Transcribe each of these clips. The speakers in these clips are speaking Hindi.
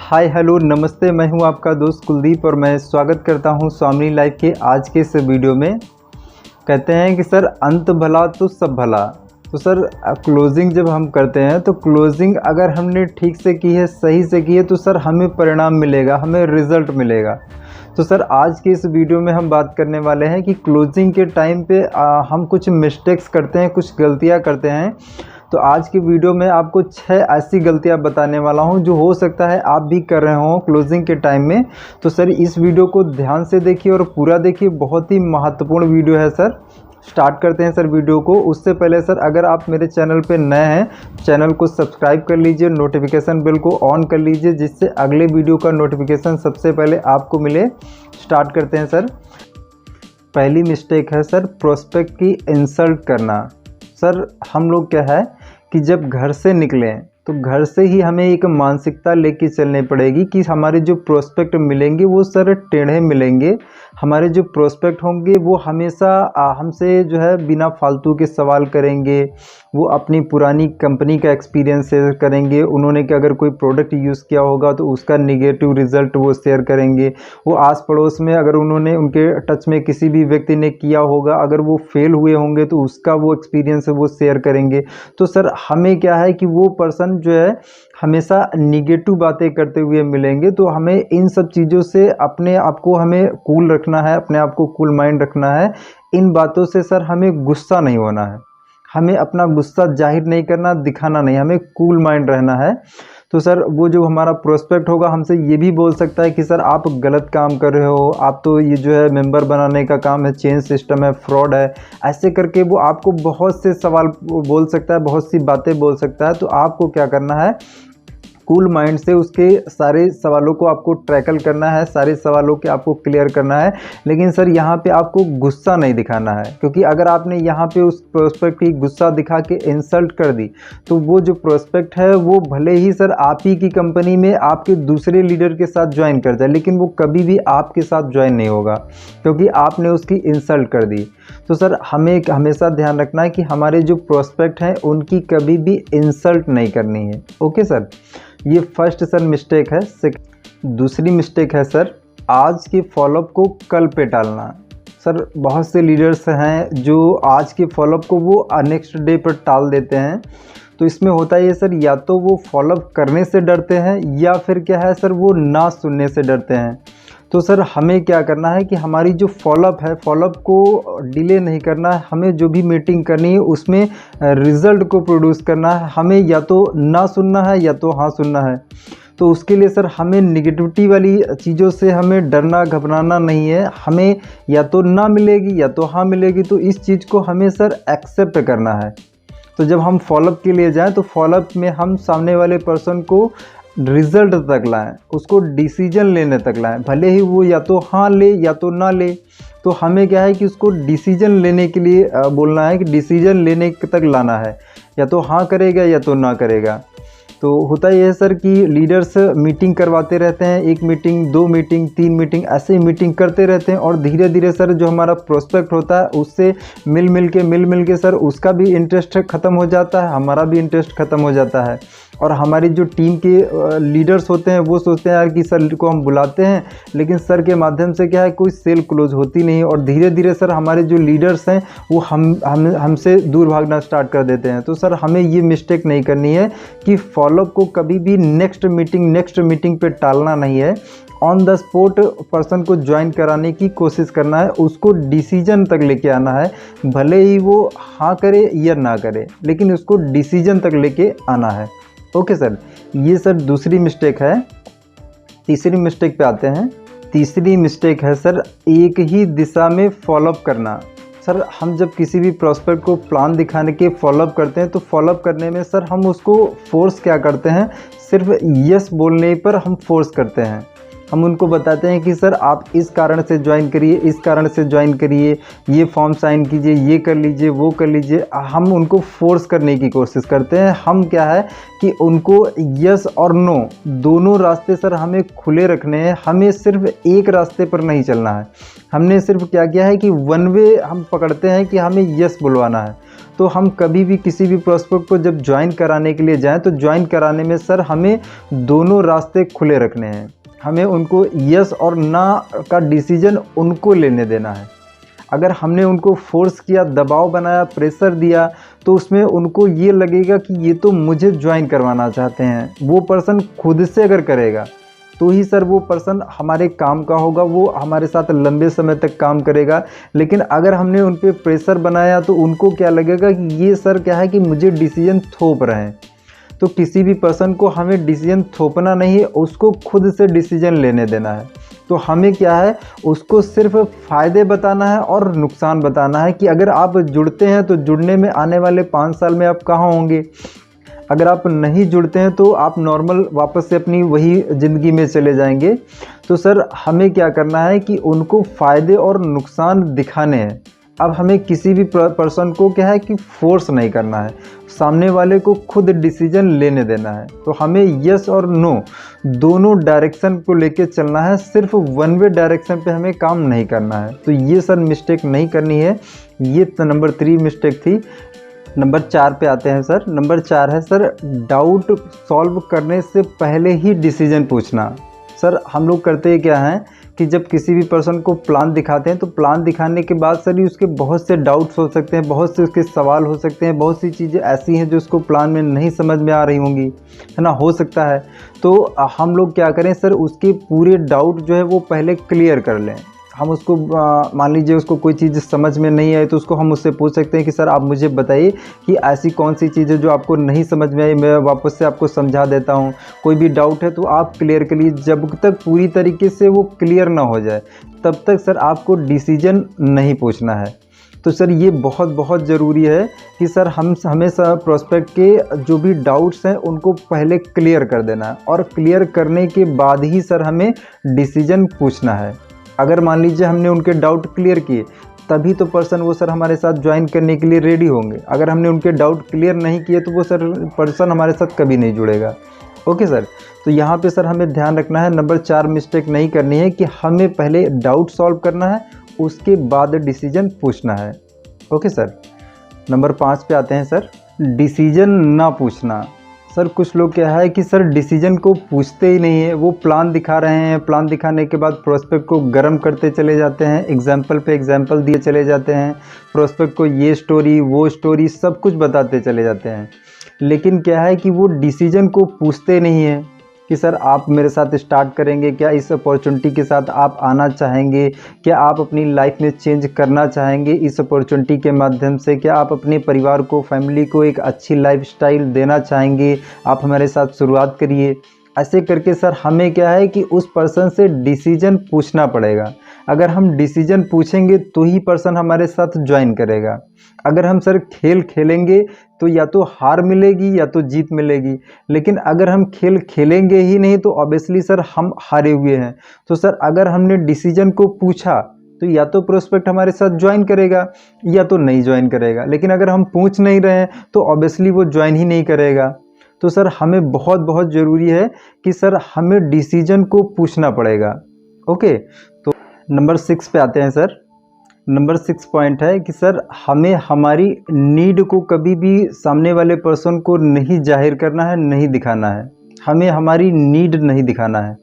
हाय हेलो नमस्ते, मैं हूं आपका दोस्त कुलदीप और मैं स्वागत करता हूं स्वामी लाइफ के आज के इस वीडियो में। कहते हैं कि सर अंत भला तो सब भला। तो सर क्लोजिंग जब हम करते हैं तो क्लोजिंग अगर हमने ठीक से की है, सही से की है, तो सर हमें परिणाम मिलेगा, हमें रिज़ल्ट मिलेगा। तो सर आज के इस वीडियो में हम बात करने वाले हैं कि क्लोजिंग के टाइम पे हम कुछ मिस्टेक्स करते हैं, कुछ गलतियां करते हैं। तो आज की वीडियो में आपको 6 ऐसी गलतियां बताने वाला हूं जो हो सकता है आप भी कर रहे हो क्लोजिंग के टाइम में। तो सर इस वीडियो को ध्यान से देखिए और पूरा देखिए, बहुत ही महत्वपूर्ण वीडियो है सर। स्टार्ट करते हैं सर वीडियो को। उससे पहले सर अगर आप मेरे चैनल पे नए हैं, चैनल को सब्सक्राइब कर लीजिए, नोटिफिकेशन बेल को ऑन कर लीजिए जिससे अगले वीडियो का नोटिफिकेशन सबसे पहले आपको मिले। स्टार्ट करते हैं सर। पहली मिस्टेक है सर प्रोस्पेक्ट की इंसल्ट करना। सर हम लोग क्या है कि जब घर से निकलें तो घर से ही हमें एक मानसिकता लेके चलनी पड़ेगी कि हमारे जो प्रोस्पेक्ट मिलेंगे वो सर टेढ़े मिलेंगे। हमारे जो प्रोस्पेक्ट होंगे वो हमेशा हमसे जो है बिना फालतू के सवाल करेंगे। वो अपनी पुरानी कंपनी का एक्सपीरियंस शेयर करेंगे, उन्होंने कि अगर कोई प्रोडक्ट यूज़ किया होगा तो उसका निगेटिव रिज़ल्ट वो शेयर करेंगे। वो आस पड़ोस में अगर उन्होंने उनके टच में किसी भी व्यक्ति ने किया होगा, अगर वो फेल हुए होंगे तो उसका वो एक्सपीरियंस वो शेयर करेंगे। तो सर हमें क्या है कि वो पर्सन जो है हमेशा निगेटिव बातें करते हुए मिलेंगे। तो हमें इन सब चीज़ों से अपने आप को हमें कूल रखना है, अपने आप को कूल माइंड रखना है। इन बातों से सर हमें गुस्सा नहीं होना है, हमें अपना गुस्सा जाहिर नहीं करना, दिखाना नहीं, हमें कूल माइंड रहना है। तो सर वो जो हमारा प्रोस्पेक्ट होगा हमसे ये भी बोल सकता है कि सर आप गलत काम कर रहे हो, आप तो ये जो है मेंबर बनाने का काम है, चेंज सिस्टम है, फ्रॉड है, ऐसे करके वो आपको बहुत से सवाल बोल सकता है, बहुत सी बातें बोल सकता है। तो आपको क्या करना है, कूल माइंड से उसके सारे सवालों को आपको ट्रैकल करना है, सारे सवालों के आपको क्लियर करना है। लेकिन सर यहाँ पे आपको गुस्सा नहीं दिखाना है, क्योंकि अगर आपने यहाँ पे उस प्रोस्पेक्ट की गुस्सा दिखा के इंसल्ट कर दी तो वो जो प्रोस्पेक्ट है वो भले ही सर आप ही की कंपनी में आपके दूसरे लीडर के साथ ज्वाइन कर जाए, लेकिन वो कभी भी आपके साथ ज्वाइन नहीं होगा क्योंकि आपने उसकी इंसल्ट कर दी। तो सर हमें हमेशा ध्यान रखना है कि हमारे जो प्रोस्पेक्ट हैं उनकी कभी भी इंसल्ट नहीं करनी है। ओके सर, ये फर्स्ट सर मिस्टेक है। दूसरी मिस्टेक है सर आज के फॉलोअप को कल पे टालना। सर बहुत से लीडर्स हैं जो आज के फॉलोअप को वो नेक्स्ट डे पर टाल देते हैं। तो इसमें होता है सर, या तो वो फॉलोअप करने से डरते हैं या फिर क्या है सर वो ना सुनने से डरते हैं। तो सर हमें क्या करना है कि हमारी जो फॉलोअप है, फॉलोअप को डिले नहीं करना है। हमें जो भी मीटिंग करनी है उसमें रिज़ल्ट को प्रोड्यूस करना है। हमें या तो ना सुनना है या तो हाँ सुनना है। तो उसके लिए सर हमें निगेटिविटी वाली चीज़ों से हमें डरना घबराना नहीं है। हमें या तो ना मिलेगी या तो हाँ मिलेगी, तो इस चीज़ को हमें सर एक्सेप्ट करना है। तो जब हम फॉलोअप के लिए जाएं तो फॉलोअप में हम सामने वाले पर्सन को रिज़ल्ट तक लाएं, उसको डिसीजन लेने तक लाएं, भले ही वो या तो हाँ ले या तो ना ले। तो हमें क्या है कि उसको डिसीजन लेने के लिए बोलना है कि डिसीजन लेने तक लाना है, या तो हाँ करेगा या तो ना करेगा। तो होता यह है सर कि लीडर्स मीटिंग करवाते रहते हैं, 1 मीटिंग 2 मीटिंग 3 मीटिंग ऐसे ही मीटिंग करते रहते हैं और धीरे धीरे सर जो हमारा प्रोस्पेक्ट होता है उससे मिल मिल के सर उसका भी इंटरेस्ट ख़त्म हो जाता है, हमारा भी इंटरेस्ट ख़त्म हो जाता है। और हमारी जो टीम के लीडर्स होते हैं वो सोचते हैं यार कि सर को हम बुलाते हैं लेकिन सर के माध्यम से क्या है कोई सेल क्लोज होती नहीं, और धीरे धीरे सर हमारे जो लीडर्स हैं वो हमसे दूर भागना स्टार्ट कर देते हैं। तो सर हमें ये मिस्टेक नहीं करनी है कि फॉलोअप को कभी भी नेक्स्ट मीटिंग पे टालना नहीं है। ऑन द स्पॉट पर्सन को ज्वाइन कराने की कोशिश करना है, उसको डिसीजन तक लेके आना है, भले ही वो हाँ करे या ना करे, लेकिन उसको डिसीजन तक लेके आना है। ओके सर, ये सर दूसरी मिस्टेक है। तीसरी मिस्टेक पे आते हैं। तीसरी मिस्टेक है सर एक ही दिशा में फॉलोअप करना। सर हम जब किसी भी प्रोस्पेक्ट को प्लान दिखाने के फॉलोअप करते हैं तो फॉलोअप करने में सर हम उसको फोर्स क्या करते हैं, सिर्फ यस बोलने पर हम फोर्स करते हैं। हम उनको बताते हैं कि सर आप इस कारण से ज्वाइन करिए, इस कारण से ज्वाइन करिए, ये फॉर्म साइन कीजिए, ये कर लीजिए, वो कर लीजिए। हम उनको फोर्स करने की कोशिश करते हैं। हम क्या है कि उनको यस और नो दोनों रास्ते सर हमें खुले रखने हैं, हमें सिर्फ एक रास्ते पर नहीं चलना है। हमने सिर्फ क्या किया है कि वन वे हम पकड़ते हैं कि हमें यस बुलवाना है। तो हम कभी भी किसी भी प्रोस्पेक्ट को जब ज्वाइन कराने के लिए जाएं तो ज्वाइन कराने में सर हमें दोनों रास्ते खुले रखने हैं। हमें उनको यस और ना का डिसीजन उनको लेने देना है। अगर हमने उनको फोर्स किया, दबाव बनाया, प्रेशर दिया, तो उसमें उनको ये लगेगा कि ये तो मुझे ज्वाइन करवाना चाहते हैं। वो पर्सन खुद से अगर करेगा तो ही सर वो पर्सन हमारे काम का होगा, वो हमारे साथ लंबे समय तक काम करेगा। लेकिन अगर हमने उन पर प्रेशर बनाया तो उनको क्या लगेगा कि ये सर क्या है कि मुझे डिसीजन थोप रहे हैं। तो किसी भी पर्सन को हमें डिसीजन थोपना नहीं है, उसको खुद से डिसीजन लेने देना है। तो हमें क्या है, उसको सिर्फ फ़ायदे बताना है और नुकसान बताना है कि अगर आप जुड़ते हैं तो जुड़ने में आने वाले 5 साल में आप कहाँ होंगे। अगर आप नहीं जुड़ते हैं तो आप नॉर्मल वापस से अपनी वही ज़िंदगी में चले जाएंगे। तो सर हमें क्या करना है कि उनको फ़ायदे और नुकसान दिखाने हैं। अब हमें किसी भी पर्सन को क्या है कि फोर्स नहीं करना है, सामने वाले को खुद डिसीजन लेने देना है। तो हमें यस और नो दोनों डायरेक्शन को लेके चलना है, सिर्फ वन वे डायरेक्शन पे हमें काम नहीं करना है। तो ये सर मिस्टेक नहीं करनी है। ये तो नंबर 3 मिस्टेक थी। नंबर 4 पे आते हैं सर। नंबर 4 है सर डाउट सॉल्व करने से पहले ही डिसीजन पूछना। सर हम लोग करते क्या हैं कि जब किसी भी पर्सन को प्लान दिखाते हैं तो प्लान दिखाने के बाद सर उसके बहुत से डाउट्स हो सकते हैं, बहुत से उसके सवाल हो सकते हैं, बहुत सी चीज़ें ऐसी हैं जो उसको प्लान में नहीं समझ में आ रही होंगी, है ना, हो सकता है। तो हम लोग क्या करें सर, उसके पूरे डाउट जो है वो पहले क्लियर कर लें। हम उसको मान लीजिए उसको कोई चीज़ समझ में नहीं आई तो उसको हम उससे पूछ सकते हैं कि सर आप मुझे बताइए कि ऐसी कौन सी चीज़ है जो आपको नहीं समझ में आई, मैं वापस से आपको समझा देता हूँ। कोई भी डाउट है तो आप क्लियर करिए। जब तक पूरी तरीके से वो क्लियर ना हो जाए तब तक सर आपको डिसीजन नहीं पूछना है। तो सर ये बहुत ज़रूरी है कि सर हम हमेशा प्रोस्पेक्ट के जो भी डाउट्स हैं उनको पहले क्लियर कर देना है और क्लियर करने के बाद ही सर हमें डिसीजन पूछना है। अगर मान लीजिए हमने उनके डाउट क्लियर किए तभी तो पर्सन वो सर हमारे साथ ज्वाइन करने के लिए रेडी होंगे। अगर हमने उनके डाउट क्लियर नहीं किए तो वो सर पर्सन हमारे साथ कभी नहीं जुड़ेगा। ओके सर, तो यहाँ पे सर हमें ध्यान रखना है, नंबर 4 मिस्टेक नहीं करनी है कि हमें पहले डाउट सॉल्व करना है, उसके बाद डिसीजन पूछना है। ओके सर, नंबर 5 पे आते हैं सर, डिसीजन ना पूछना। सर कुछ लोग क्या है कि सर डिसीजन को पूछते ही नहीं है, वो प्लान दिखा रहे हैं, प्लान दिखाने के बाद प्रोस्पेक्ट को गर्म करते चले जाते हैं, एग्जाम्पल पे एग्जाम्पल दिए चले जाते हैं, प्रोस्पेक्ट को ये स्टोरी वो स्टोरी सब कुछ बताते चले जाते हैं। लेकिन क्या है कि वो डिसीजन को पूछते नहीं है कि सर आप मेरे साथ स्टार्ट करेंगे क्या, इस अपॉर्चुनिटी के साथ आप आना चाहेंगे क्या, आप अपनी लाइफ में चेंज करना चाहेंगे इस अपॉर्चुनिटी के माध्यम से, क्या आप अपने परिवार को, फैमिली को एक अच्छी लाइफस्टाइल देना चाहेंगे, आप हमारे साथ शुरुआत करिए। ऐसे करके सर हमें क्या है कि उस पर्सन से डिसीजन पूछना पड़ेगा। अगर हम डिसीजन पूछेंगे तो ही पर्सन हमारे साथ ज्वाइन करेगा। अगर हम सर खेल खेलेंगे तो या तो हार मिलेगी या तो जीत मिलेगी, लेकिन अगर हम खेल खेलेंगे ही नहीं तो ऑब्वियसली सर हम हारे हुए हैं। तो सर अगर हमने डिसीजन को पूछा तो या तो प्रोस्पेक्ट हमारे साथ ज्वाइन करेगा या तो नहीं ज्वाइन करेगा, लेकिन अगर हम पूछ नहीं रहे हैं तो ऑब्वियसली वो ज्वाइन ही नहीं करेगा। तो सर हमें बहुत ज़रूरी है कि सर हमें डिसीजन को पूछना पड़ेगा। ओके, तो नंबर 6 पे आते हैं सर। नंबर 6 पॉइंट है कि सर हमें हमारी नीड को कभी भी सामने वाले पर्सन को नहीं जाहिर करना है, नहीं दिखाना है। हमें हमारी नीड नहीं दिखाना है।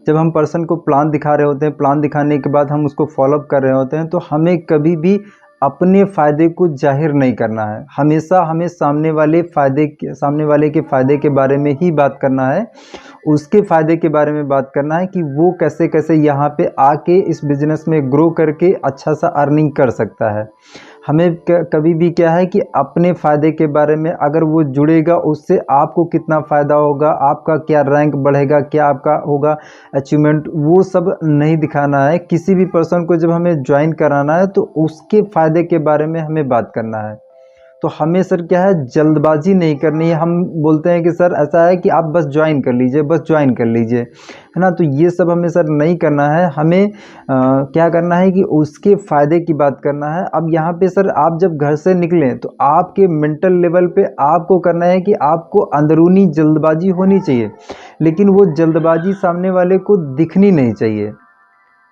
जब हम पर्सन को प्लान दिखा रहे होते हैं, प्लान दिखाने के बाद हम उसको फॉलोअप कर रहे होते हैं, तो हमें कभी भी अपने फ़ायदे को जाहिर नहीं करना है। हमेशा हमें सामने वाले के फ़ायदे के बारे में ही बात करना है, उसके फ़ायदे के बारे में बात करना है कि वो कैसे कैसे यहाँ पे आके इस बिज़नेस में ग्रो करके अच्छा सा अर्निंग कर सकता है। हमें कभी भी क्या है कि अपने फ़ायदे के बारे में, अगर वो जुड़ेगा उससे आपको कितना फ़ायदा होगा, आपका क्या रैंक बढ़ेगा, क्या आपका होगा अचीवमेंट, वो सब नहीं दिखाना है। किसी भी पर्सन को जब हमें ज्वाइन कराना है तो उसके फ़ायदे के बारे में हमें बात करना है। तो हमें सर क्या है, जल्दबाजी नहीं करनी है। हम बोलते हैं कि सर ऐसा है कि आप बस ज्वाइन कर लीजिए, बस ज्वाइन कर लीजिए, है ना। तो ये सब हमें सर नहीं करना है। हमें क्या करना है कि उसके फ़ायदे की बात करना है। अब यहाँ पे सर आप जब घर से निकलें तो आपके मेंटल लेवल पे आपको करना है कि आपको अंदरूनी जल्दबाजी होनी चाहिए, लेकिन वो जल्दबाजी सामने वाले को दिखनी नहीं चाहिए।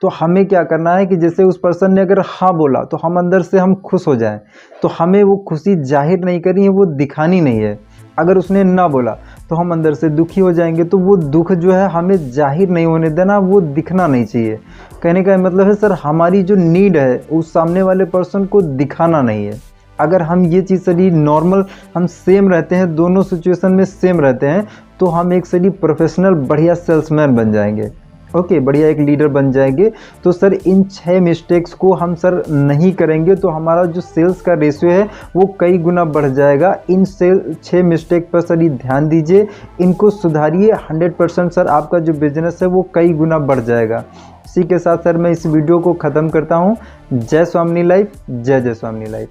तो तो हमें क्या करना है कि जैसे उस पर्सन ने अगर हाँ बोला तो हम अंदर से हम खुश हो जाएं, तो हमें वो खुशी जाहिर नहीं करनी है, वो दिखानी नहीं है। अगर उसने ना बोला तो हम अंदर से दुखी हो जाएंगे, तो वो दुख जो है हमें जाहिर नहीं होने देना, वो दिखना नहीं चाहिए। कहने का मतलब है सर, हमारी जो नीड है उस सामने वाले पर्सन को दिखाना नहीं है। अगर हम ये चीज़ सही नॉर्मल हम सेम रहते हैं, दोनों सिचुएशन में सेम रहते हैं, तो हम एक सही प्रोफेशनल बढ़िया सेल्समैन बन जाएंगे। ओके, बढ़िया एक लीडर बन जाएंगे। तो सर इन 6 मिस्टेक्स को हम सर नहीं करेंगे तो हमारा जो सेल्स का रेशियो है वो कई गुना बढ़ जाएगा। इन 6 मिस्टेक पर सर ध्यान दीजिए, इनको सुधारिए, 100% सर आपका जो बिजनेस है वो कई गुना बढ़ जाएगा। इसी के साथ सर मैं इस वीडियो को ख़त्म करता हूँ। जय स्वामिनी लाइफ, जय जय स्वामिनी लाइफ।